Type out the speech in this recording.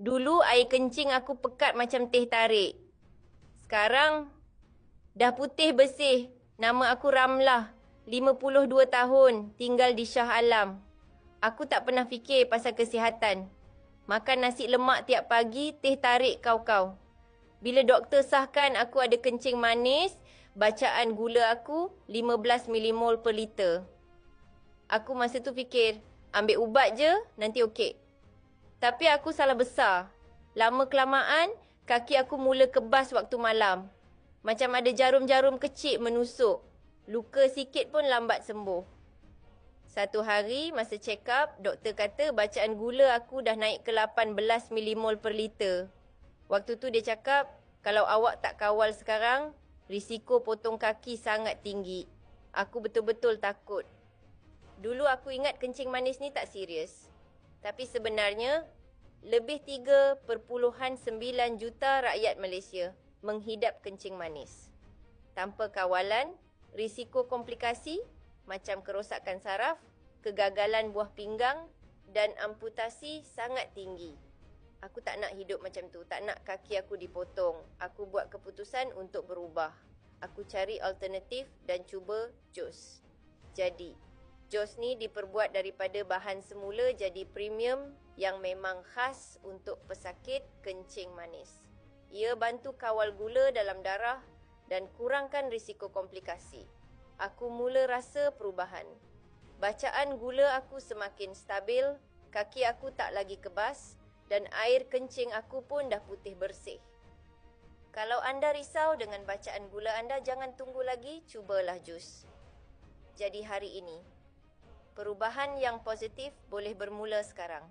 Dulu air kencing aku pekat macam teh tarik. Sekarang dah putih bersih. Nama aku Ramlah. 52 tahun, tinggal di Shah Alam. Aku tak pernah fikir pasal kesihatan. Makan nasi lemak tiap pagi, teh tarik kau-kau. Bila doktor sahkan aku ada kencing manis, bacaan gula aku 15 milimol per liter. Aku masa tu fikir, ambil ubat je, nanti okey. Tapi aku salah besar. Lama-kelamaan, kaki aku mula kebas waktu malam. Macam ada jarum-jarum kecil menusuk. Luka sikit pun lambat sembuh. Satu hari, masa check up, doktor kata bacaan gula aku dah naik ke 18 milimol per liter. Waktu tu dia cakap, kalau awak tak kawal sekarang, risiko potong kaki sangat tinggi. Aku betul-betul takut. Dulu aku ingat kencing manis ni tak serius. Tapi sebenarnya, lebih 3.9 juta rakyat Malaysia menghidap kencing manis. Tanpa kawalan, risiko komplikasi macam kerosakan saraf, kegagalan buah pinggang dan amputasi sangat tinggi. Aku tak nak hidup macam tu. Tak nak kaki aku dipotong. Aku buat keputusan untuk berubah. Aku cari alternatif dan cuba jus. Jadi, jus ni diperbuat daripada bahan semula jadi premium yang memang khas untuk pesakit kencing manis. Ia bantu kawal gula dalam darah dan kurangkan risiko komplikasi. Aku mula rasa perubahan. Bacaan gula aku semakin stabil, kaki aku tak lagi kebas dan air kencing aku pun dah putih bersih. Kalau anda risau dengan bacaan gula anda, jangan tunggu lagi, cubalah jus. Jadi hari ini, perubahan yang positif boleh bermula sekarang.